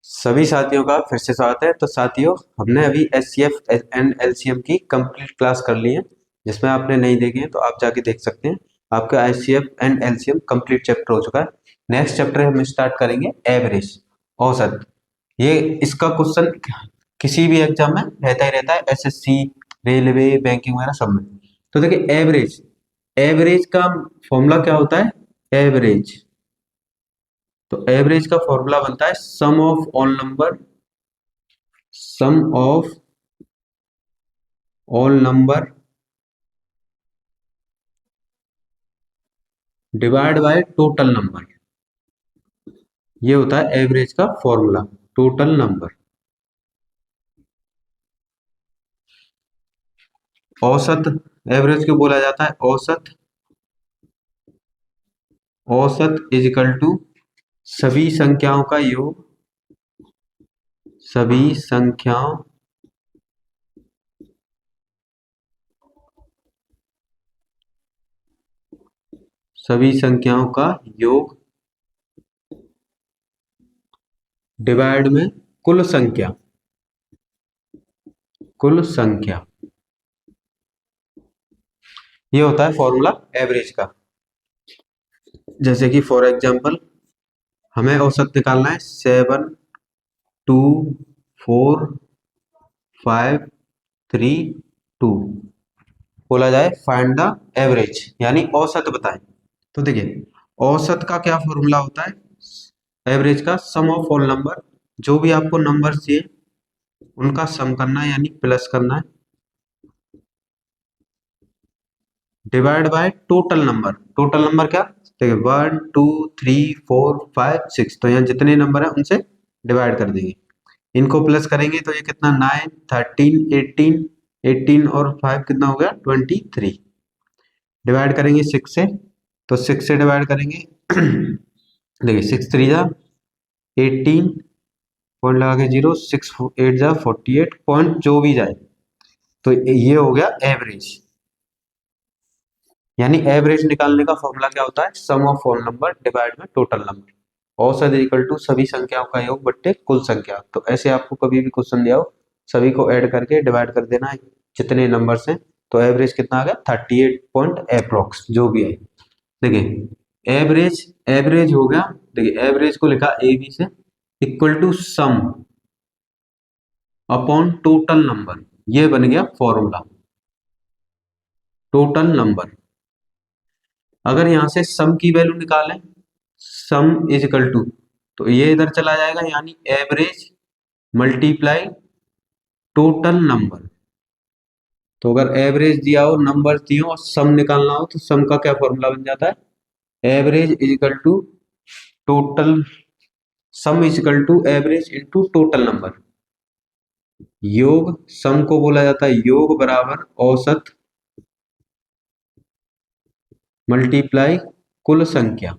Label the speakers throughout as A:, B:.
A: सभी साथियों का फिर से स्वागत है। तो साथियों, हमने अभी एचसीएफ एंड एलसीएम की कंप्लीट क्लास कर ली है। जिसमें आपने नहीं देखे हैं तो आप जाके देख सकते हैं। आपका HCF and LCM complete chapter हो चुका है। नेक्स्ट चैप्टर हम स्टार्ट करेंगे एवरेज, औसत। ये इसका क्वेश्चन किसी भी एग्जाम में रहता ही रहता है, एसएससी, रेलवे, बैंकिंग वगैरह सब में। तो देखिए एवरेज, एवरेज का फॉर्मूला क्या होता है? एवरेज, तो एवरेज का फॉर्मूला बनता है sum of all number, sum of all number divide by total number. ये होता है एवरेज का फॉर्मूला, टोटल नंबर। औसत, एवरेज को बोला जाता है औसत। औसत इज इक्वल टू सभी संख्याओं का योग, सभी संख्याओं सभी संख्याओं का योग डिवाइड में कुल संख्या, कुल संख्या। ये होता है फॉर्मूला एवरेज का। जैसे कि फॉर एग्जांपल हमें औसत निकालना है 7, 2, 4, 5, 3, 2। बोला जाए फाइंड द एवरेज, यानी औसत बताएं। तो देखिए औसत का क्या फॉर्मूला होता है? एवरेज का सम ऑफ ऑल नंबर, जो भी आपको नंबर चाहिए उनका सम करना है, यानी प्लस करना है, divide by total number. Total number क्या? देखिए 1, 2, 3, 4, 5, 6, तो यहाँ जितने नंबर है उनसे डिवाइड कर देंगे। इनको प्लस करेंगे तो ये कितना, 9, 13, 18, 18 और 5 कितना हो गया, 23। डिवाइड करेंगे 6 से, तो 6 से डिवाइड करेंगे देखिए 6 3 जा 18, पॉइंट लगा के 0, 6 8 जा 48, पॉइंट जो भी जाए। तो ये हो गया एवरेज। यानी एवरेज निकालने का फॉर्मूला क्या होता है? Sum of all number divide में टोटल नंबर। औसत इक्वल टू सभी संख्याओं का योग बट्टे कुल संख्या। तो ऐसे आपको कभी भी क्वेश्चन दिया हो, सभी को ऐड करके डिवाइड कर देना है जितने नंबर्स हैं। तो एवरेज कितना आ गया, 38 पॉइंट अप्रोक्स जो भी है। देखिए एवरेज, एवरेज हो गया। देखिए एवरेज को लिखा ए बी से, equal to sum upon total number. ये बन गया फॉर्मूला, टोटल नंबर। अगर यहां से सम की वैल्यू निकालें, सम इज इक्वल टू, तो ये इधर चला जाएगा, यानी एवरेज मल्टीप्लाई टोटल नंबर। तो अगर एवरेज दिया हो, नंबर दिए हो और सम निकालना हो, तो सम का क्या फॉर्मूला बन जाता है? Average is equal to total, sum is equal to average into total number. योग, सम को बोला जाता है योग बराबर औसत मल्टीप्लाई कुल संख्या।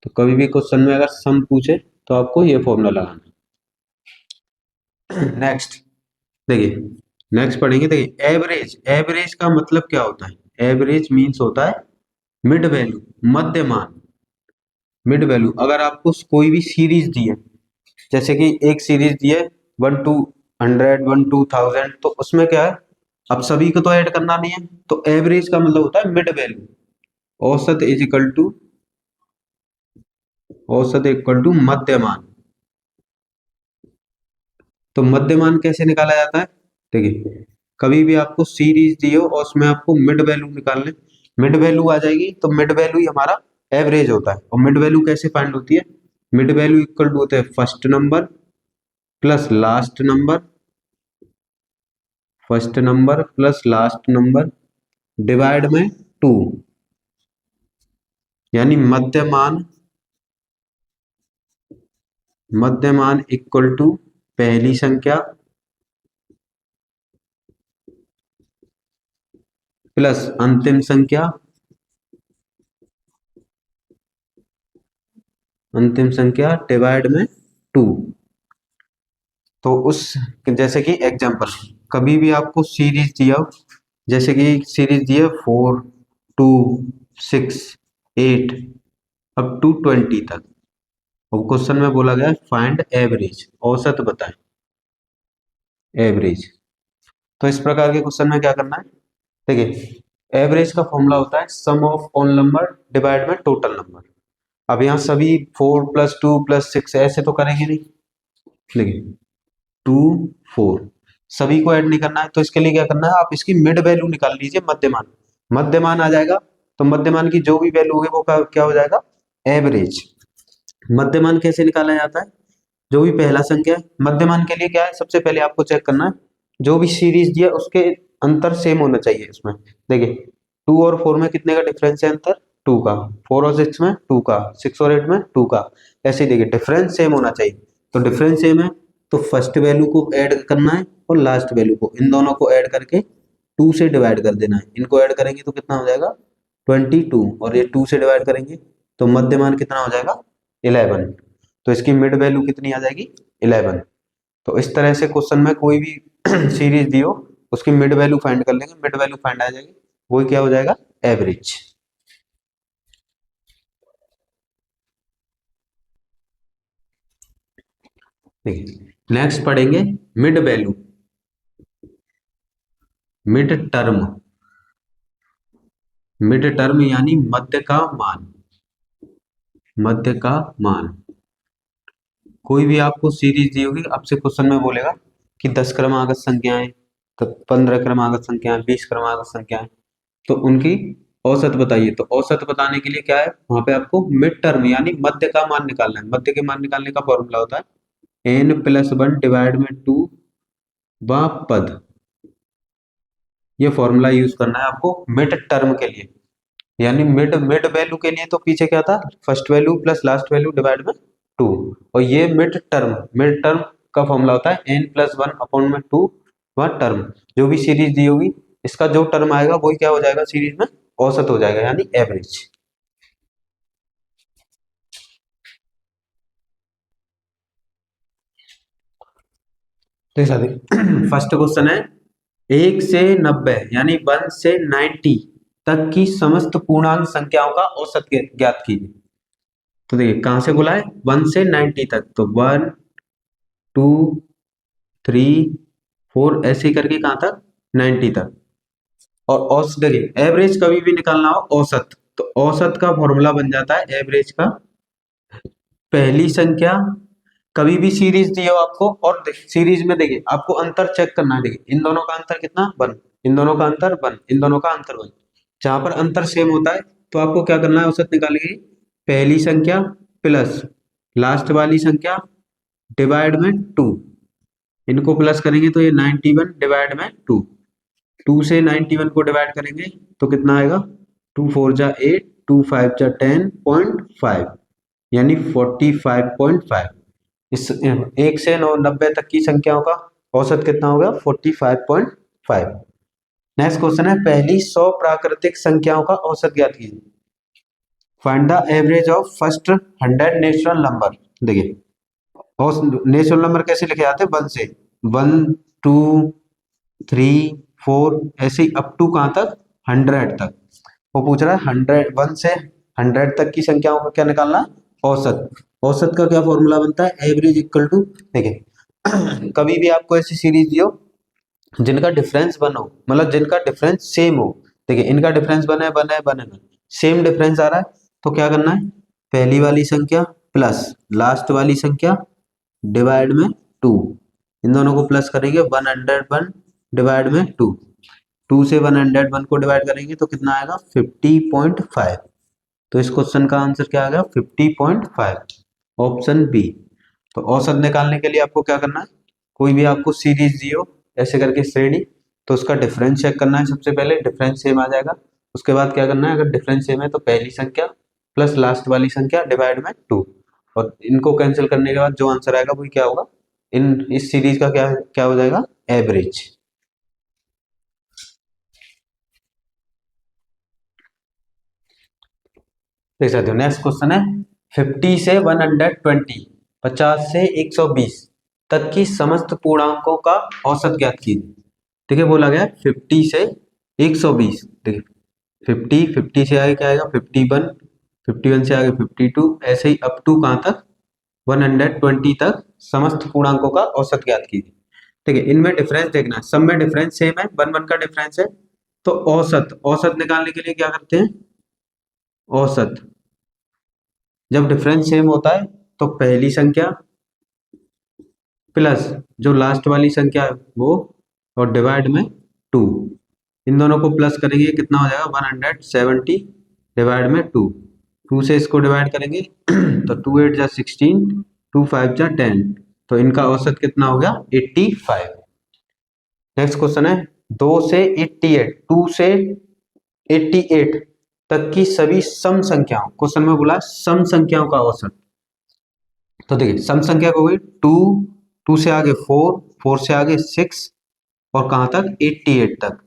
A: तो कभी भी क्वेश्चन में अगर सम पूछे तो आपको ये फॉर्मूला लगाना है। नेक्स्ट देखिए, नेक्स्ट पढ़ेंगे। देखिए एवरेज, एवरेज का मतलब क्या होता है? एवरेज मीन्स होता है मिड वैल्यू, मध्यमान। मिड वैल्यू, अगर आपको कोई भी सीरीज दी है, जैसे कि एक सीरीज दी है 1 to 100, 1 to 1000, तो उसमें क्या है, अब सभी को तो ऐड करना नहीं है। तो एवरेज का मतलब होता है मिड वैल्यू। औसत इज इक्वल टू, औसत इक्वल टू मध्यमान। तो मध्यमान कैसे निकाला जाता है? देखिए कभी भी आपको सीरीज दी हो और उसमें आपको मिड वैल्यू निकालने, मिड वैल्यू आ जाएगी, तो मिड वैल्यू ही हमारा एवरेज होता है। और मिड वैल्यू कैसे फाइंड होती है? मिड वैल्यू इक्वल टू होता है first number plus last number, first number plus last number divide में 2, यानी मध्यमान, मध्यमान इक्वल टू पहली संख्या प्लस अंतिम संख्या, अंतिम संख्या डिवाइड में 2। तो उस, जैसे कि एग्जांपल, कभी भी आपको सीरीज दिया हो, जैसे कि सीरीज दी है 4, 2, 6, 8 अप टू 20 तक, अब क्वेश्चन में बोला गया है फाइंड एवरेज, औसत बताएं, एवरेज। तो इस प्रकार के क्वेश्चन में क्या करना है, देखिए एवरेज का फॉर्मूला होता है sum of all number divide में टोटल नंबर। अब यहाँ सभी 4+2+6 ऐसे तो करेंगे नहीं, देखिए 2 4 सभी को ऐड नहीं करना है, तो इसके लिए क्या करना है, आप इसकी मिड वैल्यू निकाल लीजिए, मध्यमान। मध्यमान आ जाएगा, तो मध्यमान की जो भी वैल्यू होगी वो क्या हो जाएगा, एवरेज। मध्यमान कैसे निकाला जाता है, जो भी पहला संख्या है, मध्यमान के लिए क्या है, सबसे पहले आपको चेक करना है जो भी सीरीज दिया उसके अंतर सेम होना चाहिए इसमें। देखिए 2 और 4 में कितने का डिफरेंस है, अंतर 2 का, 4 और 6 में 2 का, 6 और 8 में 2 का, ऐसे ही देखिए डिफरेंस सेम होना चाहिए। तो डिफरेंस सेम है तो फर्स्ट वैल्यू को ऐड करना है और लास्ट वैल्यू को, इन दोनों को ऐड करके 2 से डिवाइड कर देना है। इनको ऐड करेंगे तो कितना हो जाएगा 22, और ये 2 से डिवाइड करेंगे तो मध्यमान कितना हो जाएगा 11। तो इसकी मिड वैल्यू कितनी आ जाएगी 11। तो इस तरह से क्वेश्चन में कोई भी सीरीज दी हो उसकी मिड वैल्यू फाइंड कर लेंगे, मिड वैल्यू फाइंड आ जाएगी, वही क्या हो जाएगा एवरेज। देखिए नेक्स्ट पढ़ेंगे mid value, mid term, mid term यानी मध्य का मान, मध्य का मान। कोई भी आपको सीरीज दी होगी, आपसे क्वेश्चन में बोलेगा कि 10 क्रमागत संख्याएं, तो 15 क्रमागत संख्याएं, 20 क्रमागत संख्याएं, तो उनकी औसत बताइए। तो औसत बताने के लिए क्या है, वहां पे आपको मिड टर्म यानी मध्य का मान निकालना है। मध्य के मान निकालने का फॉर्मूला होता है n+1 डिवाइड में 2 व पद। ये फॉर्मूला यूज करना है आपको मिड टर्म के लिए, यानी मिड मिड वैल्यू के लिए तो पीछे क्या था, first value plus last value divide में 2, और ये मिड टर्म, मिड टर्म का फॉर्मूला होता है n+1/2 व टर्म। जो भी सीरीज दी होगी इसका जो टर्म आएगा वही क्या हो जाएगा सीरीज में औसत हो जाएगा, यानी एवरेज। देख सकते फर्स्ट क्वेश्चन है 1 से 90 यानी 1 से 90 तक की समस्त पूर्णांक संख्याओं का औसत ज्ञात कीजिए। तो देखिए कहां से बोला है 1 से 90 तक, तो 1 2 3 4 ऐसे करके कहां तक 90 तक। और औसत देखिए एवरेज कभी भी निकालना हो औसत, तो औसत का फॉर्मूला बन जाता है एवरेज का, पहली संख्या, कभी भी सीरीज दी हो आपको, और सीरीज में देखिए आपको अंतर चेक करना है। देखिए इन दोनों का अंतर कितना 1, इन दोनों का अंतर 1, इन दोनों का अंतर 1। जहां पर अंतर सेम होता है तो आपको क्या करना है, औसत निकालेंगे पहली संख्या प्लस लास्ट वाली संख्या डिवाइड में 2, इनको प्लस करेंगे तो ये 91 डिवाइड में 2, 2 से 91 को डिवाइड करेंगे तो कितना आएगा 2 4 जा 8, 2 5 जा 10.5, यानी 45.5। इस 1 से 90 तक की संख्याओं का औसत कितना होगा 45.5। नेक्स्ट क्वेश्चन है पहली 100 प्राकृतिक संख्याओं का औसत ज्ञात कीजिए। Find the average of first 100 natural number. देखिए नेचुरल नंबर कैसे लिखे जाते हैं 1 से, 1 2 3 4 ऐसे ही अप टू कहां तक 100 तक। वो पूछ रहा है 100 से 100 तक की संख्याओं का क्या निकालना है औसत। औसत का क्या फॉर्मूला बनता है एवरेज इक्वल टू, देखिए कभी भी आपको ऐसी सीरीज दियो जिनका डिफरेंस 1 हो, मतलब जिनका डिफरेंस सेम हो, देखिए इनका डिफरेंस 1 है, 1 है, 1 है, सेम डिफरेंस आ रहा है, तो क्या करना है पहली वाली संख्या प्लस लास्ट वाली संख्या डिवाइड में 2, इन दोनों को प्लस करेंगे 101 डिवाइड में 2, 2 से 101 को डिवाइड करेंगे तो कितना आएगा 50.5। तो इस क्वेश्चन का आंसर क्या आ गया 50.5, ऑप्शन बी। तो औसत निकालने के लिए आपको क्या करना है, कोई भी आपको सीरीज दी हो ऐसे करके श्रेणी, तो उसका डिफरेंस चेक करना है। सबसे पहले डिफरेंस सेम आ जाएगा, उसके बाद क्या करना है, अगर डिफरेंस सेम है तो पहली संख्या प्लस लास्ट वाली संख्या डिवाइड में 2, और इनको कैंसिल करने के बाद जो आंसर आएगा वही क्या होगा, इस सीरीज का क्या क्या हो जाएगा एवरेज। देख सकते हो नेक्स्ट क्वेश्चन है 50 से 120, 50 से 120 तक की समस्त पूर्णांकों का औसत ज्ञात कीजिए। देखिए बोला गया 50 से 120, देखिए 50 से आगे क्या आएगा 51, 51 से आगे 52, ऐसे ही अप टू कहां तक 120 तक समस्त पूर्णांकों का औसत ज्ञात कीजिए। ठीक है, इनमें डिफरेंस देखना है, सब में डिफरेंस सेम है, 1 1 का डिफरेंस है। तो औसत औसत निकालने के लिए क्या करते हैं, औसत जब डिफरेंस सेम होता है तो पहली संख्या प्लस जो लास्ट वाली संख्या है वो, और डिवाइड में 2, इन दोनों को प्लस करेंगे कितना हो जाएगा 170 डिवाइड में 2, 2 से इसको डिवाइड करेंगे तो 2 8 जा 16, 2 5 जा 10, तो इनका औसत कितना हो गया 85। नेक्स्ट क्वेश्चन है 2 से 88, 2 से 88 तक की सभी सम संख्याओं, क्वेश्चन में बोला सम संख्याओं का औसत। तो देखिए सम संख्या हो गई 2, 2 से आगे 4, 4 से आगे 6 और कहाँ तक 88 तक।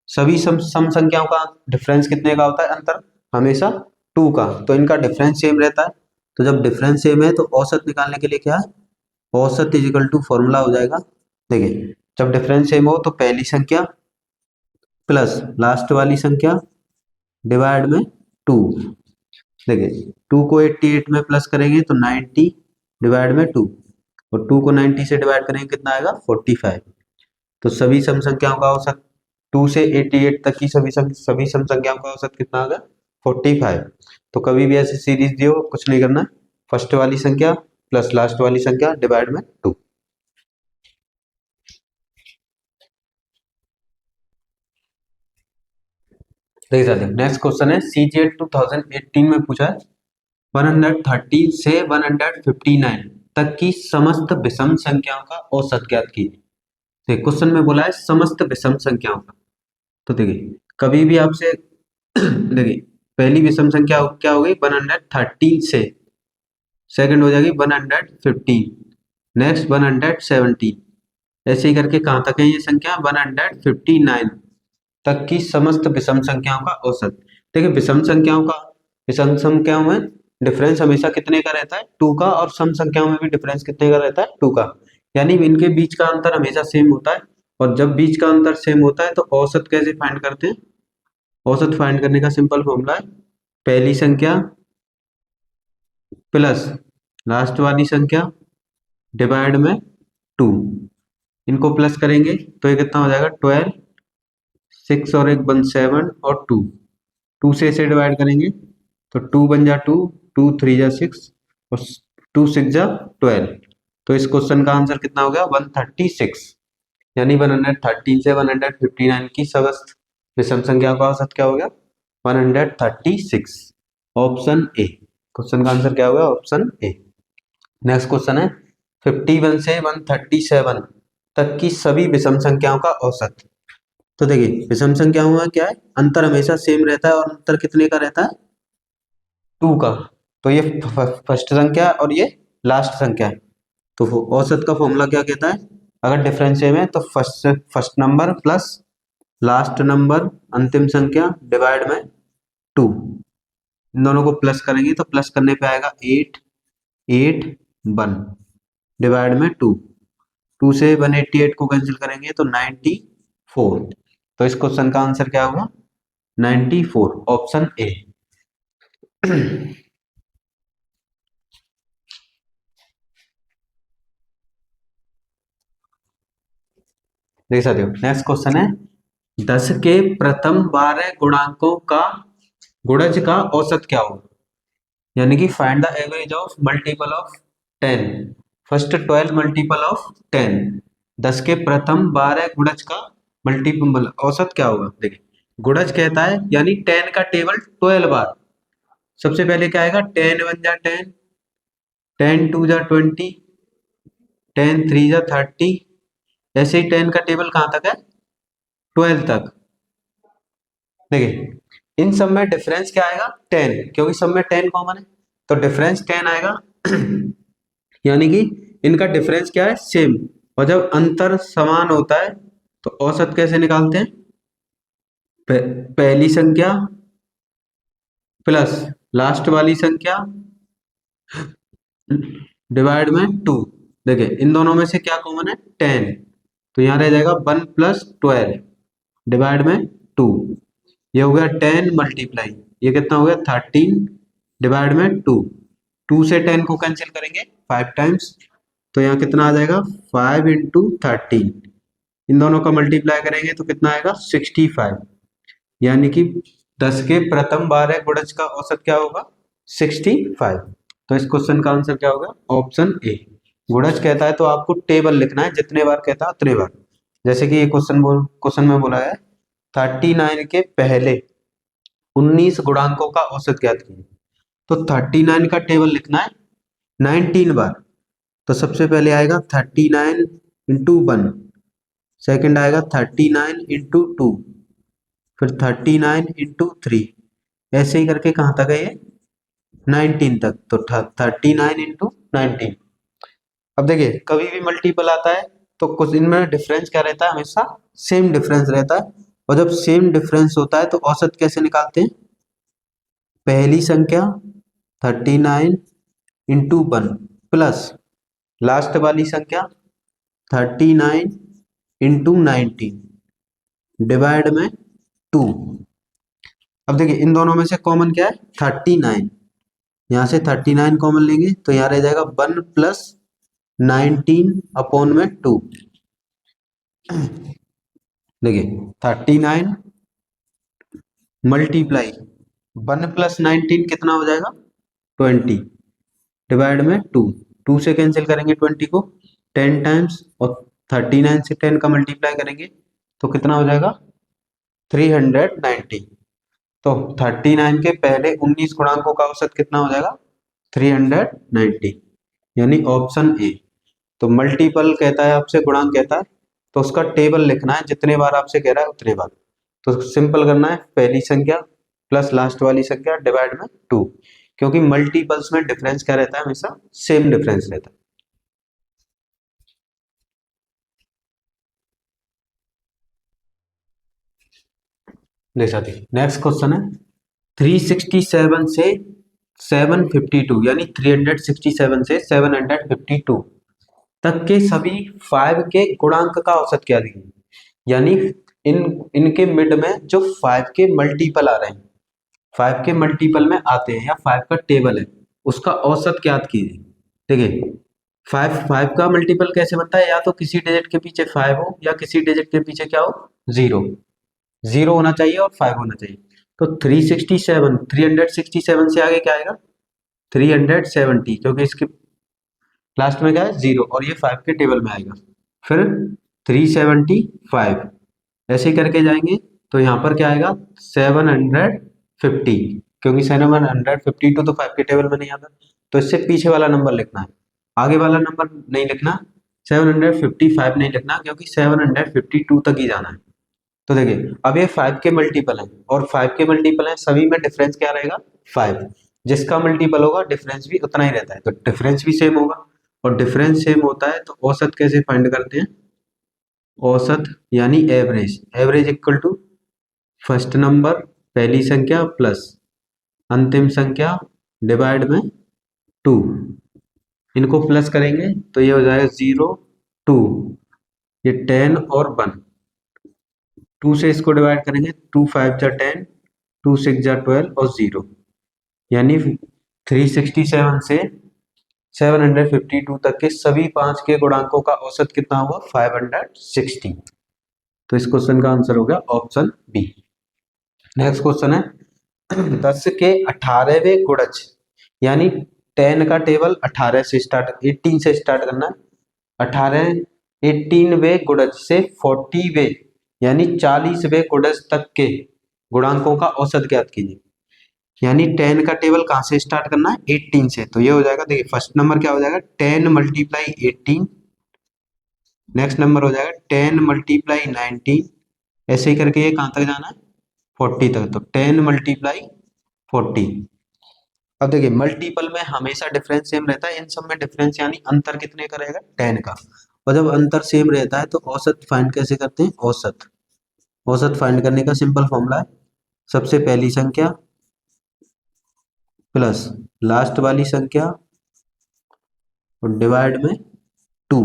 A: सभी सम संख्याओं का डिफरेंस कितने का होता है, अंतर हमेशा 2 का, तो इनका डिफरेंस सेम रहता है। तो जब डिफरेंस सेम है तो औसत निकालने के लिए क्या है, औसत इज इक्वल टू फॉर्मूला हो जाएगा। देखिए जब डिफरेंस सेम हो तो पहली संख्या प्लस लास्ट वाली संख्या डिवाइड में 2। देखिए 2 को 88 में प्लस करेंगे तो 90 डिवाइड में 2, और 2 को 90 से डिवाइड करेंगे कितना आएगा 45। तो सभी सम संख्याओं का औसत 2 से 88 तक की सभी सम संख्याओं का औसत कितना आ गया 45। तो कभी भी ऐसी सीरीज दियो कुछ नहीं करना है, फर्स्ट वाली संख्या प्लस लास्ट वाली संख्या डिवाइड में 2। देखिए साथियों नेक्स्ट क्वेश्चन है CGL 2018 में पूछा है 130 से 159 तक की समस्त विषम संख्याओं का औसत ज्ञात कीजिए। क्वेश्चन में बोला है समस्त विषम संख्याओं का। तो देखिए कभी भी आपसे देखिए पहली विषम संख्या क्या हो गई 113 से, सेकंड हो जाएगी 115, नेक्स्ट 117, ऐसे ही करके कहाँ तक है ये संख्या 159 तक की समस्त विषम संख्याओं का औसत। देखिए विषम संख्याओं में डिफरेंस हमेशा कितने का रहता है 2 का, और सम संख्याओं में भी डिफरेंस कितने का रहता है 2 का, यानी इनके बीच का अंतर हमेशा सेम होता है। और जब बीच का अंतर सेम होता है तो औसत कैसे फाइंड करते हैं, औसत फाइंड करने का सिंपल फॉर्मूला है पहली संख्या प्लस लास्ट वाली संख्या डिवाइड में 2, इनको प्लस करेंगे तो ये कितना हो जाएगा 12, 6 और 1 बन 7 और 2, 2 से इसे डिवाइड करेंगे तो 2 बन जा 2, 2 3 जा 6 और 2 6 जा 12। तो इस क्वेश्चन का आंसर कितना हो गया 136, यानी 113 से 159 की समस्त विषम संख्याओं का औसत क्या हो गया 136, ऑप्शन ए। क्वेश्चन का आंसर क्या हो गया ऑप्शन ए। नेक्स्ट क्वेश्चन है 51 से 137 तक की सभी विषम संख्याओं का औसत। तो देखिए विषम संख्याओं में क्या है, अंतर हमेशा सेम रहता है, और अंतर कितने का रहता है 2 का। तो ये फर्स्ट संख्या और ये लास्ट संख्या है। तो औसत का फॉर्मूला क्या कहता है, अगर डिफरेंस सेम है तो first number plus last number अंतिम संख्या डिवाइड में 2, इन दोनों को प्लस करेंगे तो प्लस करने पे आएगा 8 8 1 डिवाइड में 2, 2 से 188 को कैंसिल करेंगे तो 94। तो इस क्वेश्चन का आंसर क्या होगा 94, ऑप्शन ए। देख सकते हो नेक्स्ट क्वेश्चन है 10 के प्रथम 12 गुणांकों का गुणज का औसत क्या होगा, यानी कि find the average of multiple of 10, first 12 multiple of 10, 10 के प्रथम 12 गुणज का मल्टीपल औसत क्या होगा। देखिए गुणज कहता है यानी 10 का टेबल 12 बार, सबसे पहले क्या आएगा 10 1 जा 10, 10 2 जा 20, 10 3 जा 30, ऐसे ही 10 का टेबल कहाँ तक है 12 तक। देखिए इन सब में डिफरेंस क्या आएगा 10, क्योंकि सब में 10 कॉमन है तो डिफरेंस 10 आएगा यानी कि इनका डिफरेंस क्या है सेम। और जब अंतर समान होता है तो औसत कैसे निकालते हैं, पहली संख्या प्लस लास्ट वाली संख्या डिवाइड में 2। देखिए इन दोनों में से क्या कॉमन है 10, तो यहाँ रह जाएगा 1 + 12 डिवाइड में 2, ये हो गया 10 मल्टीप्लाई, ये कितना हो गया 13 डिवाइड में 2, 2 से 10 को कैंसिल करेंगे 5 टाइम्स, तो यहाँ कितना आ जाएगा 5 इंटू 13, इन दोनों का मल्टीप्लाई करेंगे तो कितना आएगा 65, यानी कि 10 के प्रथम 12 गुणज का औसत क्या होगा 65। तो इस क्वेश्चन का आंसर क्या होगा ऑप्शन ए। गुणज कहता है तो आपको टेबल लिखना है, जितने बार कहता है उतने बार। जैसे कि ये क्वेश्चन में बोला है 39 के पहले 19 गुणांकों का औसत ज्ञात कीजिए, तो 39 का टेबल लिखना है 19 बार। तो सबसे पहले आएगा 39 इंटू 1, सेकेंड आएगा 39 इंटू 2, फिर 39 इंटू 3, ऐसे ही करके कहाँ तक है ये 19 तक। तो 39 इंटू 19। अब देखिए कभी भी मल्टीपल आता है तो कुछ इनमें डिफरेंस क्या रहता है, हमेशा सेम डिफरेंस रहता है। और जब सेम डिफरेंस होता है तो औसत कैसे निकालते हैं, पहली संख्या 39 इंटू 1 प्लस लास्ट वाली संख्या 39 इंटू 19 डिवाइड में 2। अब देखिए इन दोनों में से कॉमन क्या है 39, यहाँ से 39 कॉमन लेंगे तो यहाँ रह जाएगा 1 प्लस 19 अपॉन में 2। देखिए 39 मल्टीप्लाई 1 प्लस 19 कितना हो जाएगा 20 डिवाइड में 2, 2 से कैंसिल करेंगे 20 को 10 टाइम्स, और 39 से 10 का मल्टीप्लाई करेंगे तो कितना हो जाएगा 390। तो 39 के पहले 19 गुणांकों का औसत कितना हो जाएगा 390, यानी ऑप्शन ए। तो मल्टीपल कहता है आपसे, गुणांक कहता है तो उसका टेबल लिखना है, जितने बार आपसे कह रहा है उतने बार। तो सिंपल करना है, पहली संख्या प्लस लास्ट वाली संख्या डिवाइड में 2, क्योंकि मल्टीपल्स में डिफरेंस क्या रहता है, हमेशा सेम डिफरेंस रहता है। देख सकते नेक्स्ट क्वेश्चन है 367 से 752, यानी 367 से 752 तक के सभी 5 के गुणांक का औसत क्या दीजिए, यानी इन इनके मिड में जो 5 के मल्टीपल आ रहे हैं, 5 के मल्टीपल में आते हैं या 5 का टेबल है, उसका औसत ज्ञात कीजिए। देखिए 5 का मल्टीपल कैसे बनता है, या तो किसी डिजिट के पीछे 5 हो या किसी डिजिट के पीछे क्या हो 0, 0 होना चाहिए और 5 होना चाहिए। तो 367 से आगे क्या आएगा 370, क्योंकि इसके लास्ट में क्या है 0 और ये 5 के टेबल में आएगा। फिर 375, ऐसे ही करके जाएंगे तो यहाँ पर क्या आएगा 750, क्योंकि 752 तो 5 के टेबल में नहीं आता, तो इससे पीछे वाला नंबर लिखना है, आगे वाला नंबर नहीं लिखना, 755 नहीं लिखना, क्योंकि 752 तक ही जाना है। तो देखिए अब ये 5 के मल्टीपल है और 5 के मल्टीपल है, सभी में डिफरेंस क्या रहेगा 5, जिसका मल्टीपल होगा डिफरेंस भी उतना ही रहता है, तो डिफरेंस भी सेम होगा। और डिफरेंस सेम होता है तो औसत कैसे फाइंड करते हैं, औसत यानी average, average equal to first number पहली संख्या प्लस अंतिम संख्या डिवाइड में 2, इनको प्लस करेंगे तो ये हो जाएगा 0 2, ये 10 और 1, 2 से इसको डिवाइड करेंगे 2 5 जा 10, 2 6 जा 12 और 0, यानी 367 से 752 तक के सभी 5 के गुणांकों का औसत कितना हुआ 560। तो इस क्वेश्चन का आंसर हो गया ऑप्शन बी। नेक्स्ट क्वेश्चन है 10 के 18वें गुणज, यानी 10 का टेबल 18 से स्टार्ट 18 से स्टार्ट करना है, 18वें गुणज से 40वें यानी 40वें गुणज तक के गुणांकों का औसत ज्ञात कीजिए। यानी 10 का टेबल कहाँ से स्टार्ट करना है 18 से, तो ये हो जाएगा, देखिए फर्स्ट नंबर क्या हो जाएगा 10 मल्टीप्लाई 18, नेक्स्ट नंबर हो जाएगा 10 मल्टीप्लाई 19, ऐसे ही करके ये कहाँ तक जाना है 40 तक, तो 10 मल्टीप्लाई 40। अब देखिए मल्टीपल में हमेशा डिफरेंस सेम रहता है, इन सब में डिफरेंस यानी अंतर कितने का रहेगा 10 का, और जब अंतर सेम रहता है तो औसत फाइंड कैसे करते हैं, औसत, औसत फाइंड करने का सिंपल फॉर्मूला है, सबसे पहली संख्या प्लस लास्ट वाली संख्या और डिवाइड में 2,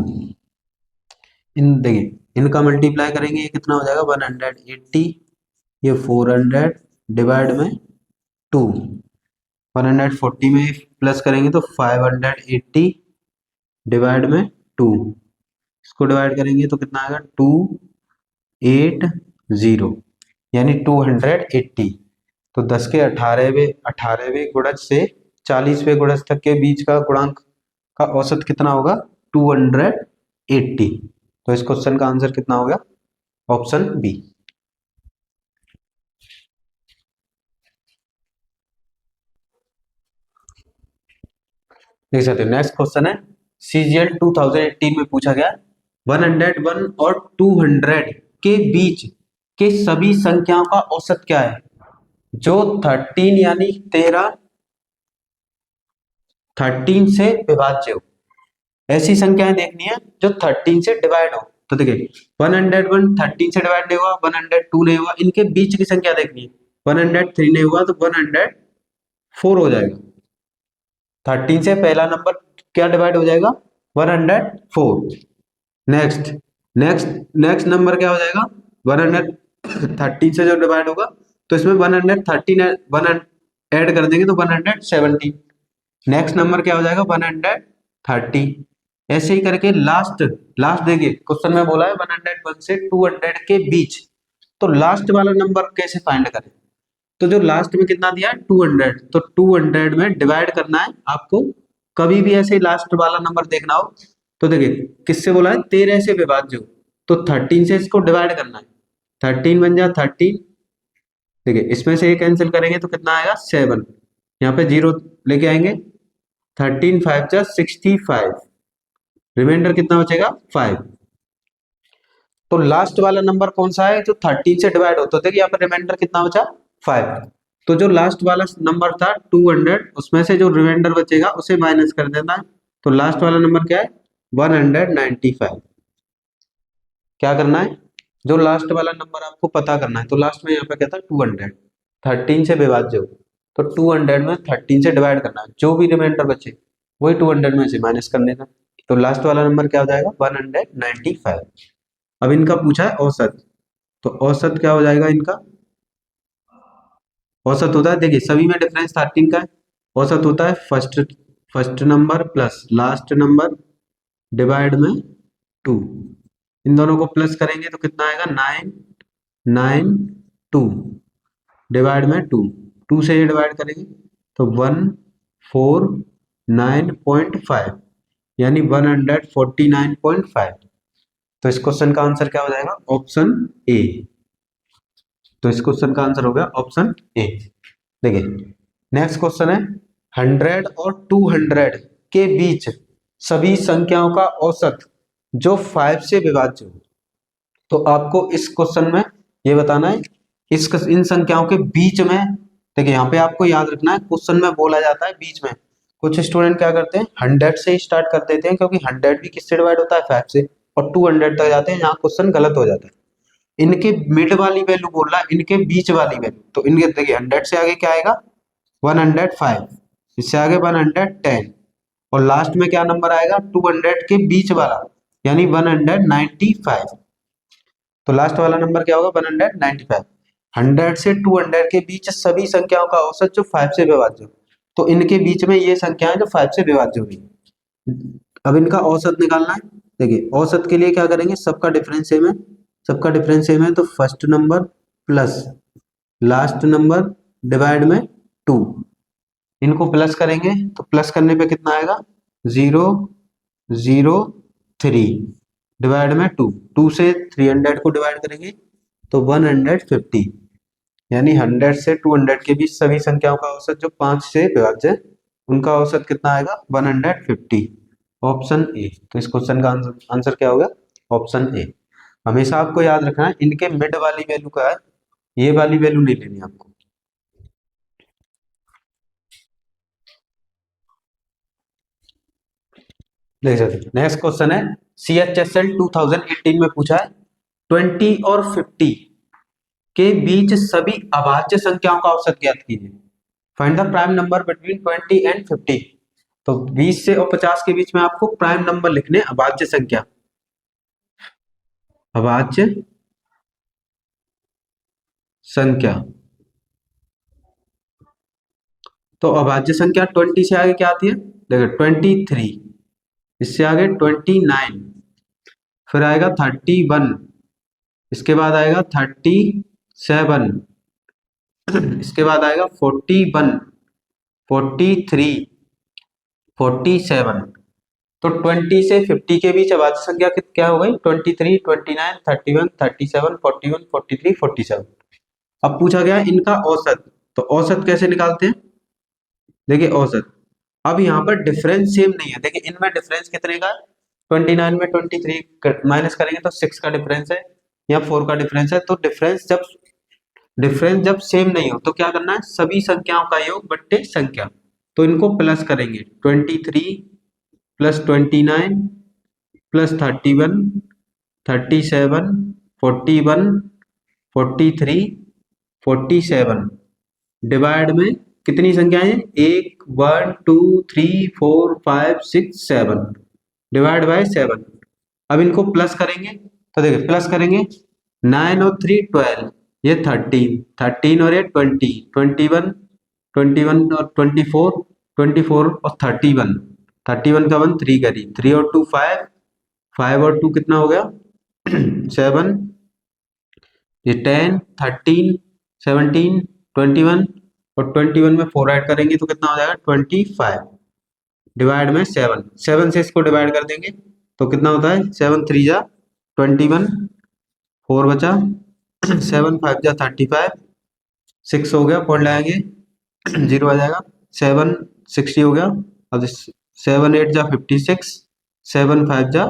A: इन देखिए इनका मल्टीप्लाई करेंगे ये कितना हो जाएगा 180, ये 400 डिवाइड में 2, 140 में प्लस करेंगे तो 580 डिवाइड में 2, इसको डिवाइड करेंगे तो कितना आएगा 280, यानी 280। तो 10 के 18वें गुणज से 40वें गुणज तक के बीच का गुणांक का औसत कितना होगा 280। तो इस क्वेश्चन का आंसर कितना होगा ऑप्शन बी। देख सकते हो नेक्स्ट क्वेश्चन है सीजीएल 2018 में पूछा गया 101 और 200 के बीच के सभी संख्याओं का औसत क्या है जो 13 यानी 13 से विभाज्य हो। ऐसी संख्याएं देखनी है जो 13 से डिवाइड हो। तो देखिए 101 13 से डिवाइड नहीं हुआ, 102 नहीं हुआ, इनके बीच की संख्या देखनी है। 103 नहीं हुआ तो 104 हो जाएगा। 13 से पहला नंबर क्या डिवाइड हो जाएगा 104। नेक्स्ट नेक्स्ट नेक्स्ट नंबर क्या हो जाएगा 113 से जो डिवाइड होगा तो इसमें 113 1 ऐड कर देंगे तो 117। नेक्स्ट नंबर क्या हो जाएगा 130। ऐसे ही करके लास्ट लास्ट देखिए क्वेश्चन में बोला है 101 से 200 के बीच। तो लास्ट वाला नंबर कैसे फाइंड करें। तो जो लास्ट में कितना दिया है 200, तो 200 में डिवाइड करना है आपको। कभी भी ऐसे लास्ट वाला नंबर देखना हो तो देखिए किससे बोला है 13 से विभाज्य हो। तो 13 से इसको डिवाइड करना है। 13 बन जाए 13। देखिए इसमें से ये कैंसिल करेंगे तो कितना आएगा 7। यहाँ पे 0 लेके आएंगे। 13 5 जा 65, रिमाइंडर कितना बचेगा 5। तो लास्ट वाला नंबर कौन सा है जो 13 से डिवाइड हो। तो देखिए यहाँ पर रिमाइंडर कितना बचा 5। तो जो लास्ट वाला नंबर था 200 उसमें से जो रिमाइंडर बचेगा उसे माइनस कर देना है। तो लास्ट वाला नंबर क्या है 195। क्या करना है जो लास्ट वाला नंबर आपको पता करना है। तो लास्ट में यहाँ पे क्या था 200, 13 से विभाज्य हो। तो 200 में 13 से डिवाइड करना है, जो भी रिमाइंडर बचे वही 200 में से माइनस करने का। तो लास्ट वाला नंबर क्या हो जाएगा 195। अब इनका पूछा है औसत। तो औसत क्या हो जाएगा इनका। औसत होता है देखिए सभी में डिफरेंस 13 का है। औसत होता है first number plus last number divide में 2। इन दोनों को प्लस करेंगे तो कितना आएगा 992 डिवाइड में 2। 2 से ये डिवाइड करेंगे तो 149.5, यानी 149.5। तो इस क्वेश्चन का आंसर क्या हो जाएगा ऑप्शन ए। तो इस क्वेश्चन का आंसर हो गया ऑप्शन ए। देखिए नेक्स्ट क्वेश्चन है 100 और 200 के बीच सभी संख्याओं का औसत जो 5 से विभाज्य हो। तो आपको इस क्वेश्चन में ये बताना है इन संख्याओं के बीच में। देखिए यहाँ पे आपको याद रखना है क्वेश्चन में बोला जाता है बीच में। कुछ स्टूडेंट क्या करते हैं 100 से ही स्टार्ट कर देते हैं क्योंकि 100 भी किससे डिवाइड होता है 5 से, और 200 तक जाते हैं, यहाँ क्वेश्चन गलत हो जाता है। इनके मिड वाली वैल्यू बोल रहा है, इनके बीच वाली वैल्यू। तो इनके देखिए 100 से आगे क्या आएगा 105, इससे आगे 110, और लास्ट में क्या नंबर आएगा 200 के बीच वाला, यानी 195। तो लास्ट वाला नंबर क्या होगा 195। 100 से 200 के बीच सभी संख्याओं का औसत जो 5 से विभाज्य हो। तो इनके बीच में ये संख्याएं जो 5 से विभाज्य हुई। अब इनका औसत निकालना है। देखिए औसत के लिए क्या करेंगे सबका डिफरेंस सेम है। सबका डिफरेंस सेम है तो first number plus last number divide में 2। इनको प्लस करेंगे तो प्लस करने पे कितना आएगा 003 डिवाइड में 2। 2 से 300 को डिवाइड करेंगे तो 150, यानी 100 से 200 के बीच सभी संख्याओं का औसत जो 5 से विभाज्य है उनका औसत कितना आएगा 150, ऑप्शन ए। तो इस क्वेश्चन का आंसर क्या होगा ऑप्शन ए। हमेशा आपको याद रखना है इनके मिड वाली वैल्यू का है, ये वाली वैल्यू नहीं लेनी आपको। देख सकते नेक्स्ट क्वेश्चन है CHSL 2018 में पूछा है 20 और 50 के बीच सभी अभाज्य संख्याओं का औसत ज्ञात कीजिए। Find the prime number between 20 and 50। तो 20 से और 50 के बीच में आपको प्राइम नंबर लिखने अभाज्य संख्या। अभाज्य संख्या तो अभाज्य संख्या 20 से आगे क्या आती है देखो 23, इससे आगे 29, फिर आएगा 31, इसके बाद आएगा 37, इसके बाद आएगा 41, 43, 47। तो 20 से 50 के बीच अभाज्य संख्या क्या हो गई? 23, 29, 31, 37, 41, 43, 47। अब पूछा गया इनका औसत, तो औसत कैसे निकालते हैं? देखिए औसत, अब यहाँ पर डिफरेंस सेम नहीं है। देखिए इनमें डिफरेंस कितने का है? 29 में 23 माइनस करेंगे तो 6 का डिफरेंस है या 4 का डिफरेंस है। तो डिफरेंस जब सेम नहीं हो तो क्या करना है? सभी संख्याओं का योग बट्टे संख्या, तो इनको प्लस करेंगे। 23 प्लस 29 प्लस 31, 37, 41, 43, 47 डिवाइड में कितनी संख्याएं हैं? 1, 1, 2, 3, 4, 5, 6, 7 डिवाइड बाय 7। अब इनको प्लस करेंगे तो देखिए प्लस करेंगे 9 और 3 12, ये 13, 13 और ये 20, 21, 21 और 24, 24 और 31, 31 का 1 3 करी, 3 और 2 5, 5 और 2 कितना हो गया? 7, ये 10, 13, 17, 21 और 21 में 4 ऐड करेंगे तो कितना हो जाएगा? 25 डिवाइड में 7, 7 से इसको डिवाइड कर देंगे तो कितना होता है? 7 3 जा 21, 4 बचा 7 5 जा 35, 6 हो गया, पॉइंट लगाएंगे 0 आ जाएगा, 7 60 हो गया। अब 7 8 जा 56, 7 5 जा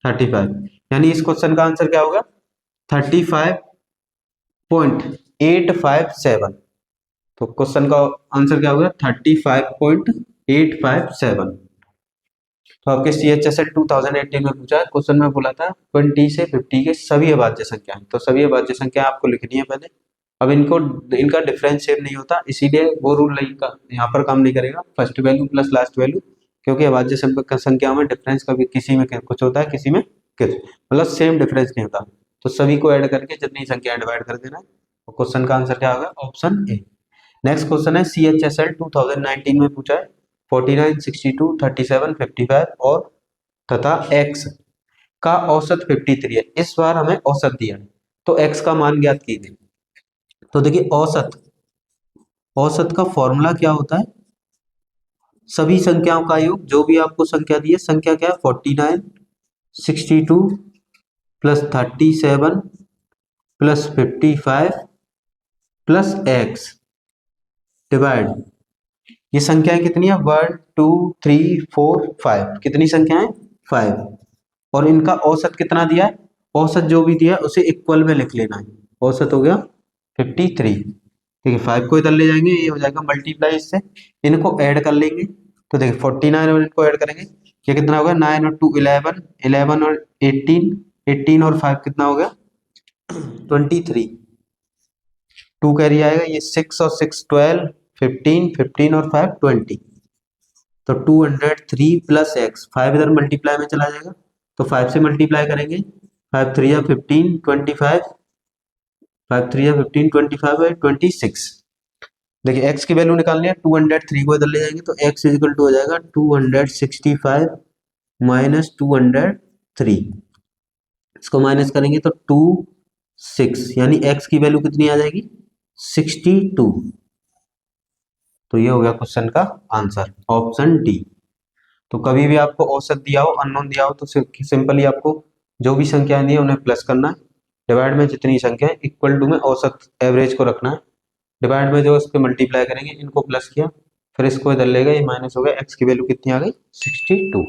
A: 35, यानी इस क्वेश्चन का आंसर क्या होगा? 35.857। तो क्वेश्चन का आंसर क्या होगा? 35.857। तो आपके CHSL 2018 में पूछा है, क्वेश्चन में बोला था 20 से 50 के सभी अभाज्य संख्याएं, तो सभी अभाज्य संख्या आपको लिखनी है पहले। अब इनका डिफरेंस सेम नहीं होता, इसीलिए वो रूल नहीं का यहाँ पर काम नहीं करेगा, first value plus last value, क्योंकि अभाज्य संख्या में डिफरेंस कभी किसी में कुछ होता है, किसी में कुछ, मतलब सेम डिफरेंस नहीं होता। तो सभी को ऐड करके जितनी संख्या डिवाइड कर देना है। तो क्वेश्चन का आंसर क्या होगा? Option A. नेक्स्ट क्वेश्चन है CHSL 2019 में पूछा है 49, 62, 37, 55 और तथा x का औसत 53 है। इस बार हमें औसत दिया है तो x का मान ज्ञात कीजिए। तो देखिए औसत का फॉर्मूला क्या होता है? सभी संख्याओं का योग, जो भी आपको संख्या दी है, संख्या क्या है? 49, 62 plus 37 plus 55 plus x divide, ये संख्याएं कितनी है? 1 2 3 4 5, कितनी संख्याएं? 5। और इनका औसत कितना दिया है? औसत जो भी दिया है उसे इक्वल में लिख लेना है। औसत हो गया 53, ठीक है। 5 को इधर ले जाएंगे, ये हो जाएगा मल्टीप्लाई इससे, इनको ऐड कर लेंगे तो देखिए 49 और इनको ऐड करेंगे, ये कितना होगा? 9 और 2 11, 11 और 18, 18 और 5 कितना हो गया? 23, 2 कैरी आएगा, ये 6 और 6 12, 15, 15 और 5 20, तो 203 प्लस एक्स, 5 इधर मल्टीप्लाई में चला जाएगा तो 5 से मल्टीप्लाई करेंगे, 5 3 या 15 25, 5 3 या 15 25 है 26। देखिए x की वैल्यू निकालनी है, 203 को इधर ले जाएंगे तो x इजिकल टू हो जाएगा 265 माइनस 203, इसको माइनस करेंगे तो 2 6, यानी x की वैल्यू कितनी आ जाएगी? 62। तो ये हो गया क्वेश्चन का आंसर, ऑप्शन डी। तो कभी भी आपको औसत दिया हो, अननोन दिया हो, तो सिंपली आपको जो भी संख्याएं दी है उन्हें प्लस करना है, डिवाइड में जितनी संख्या है इक्वल टू में औसत एवरेज को रखना है, डिवाइड में जो इस पे मल्टीप्लाई करेंगे, इनको प्लस किया, फिर इसको इधर ले गए, ये माइनस हो गया, एक्स की वैल्यू कितनी आ गई? 62।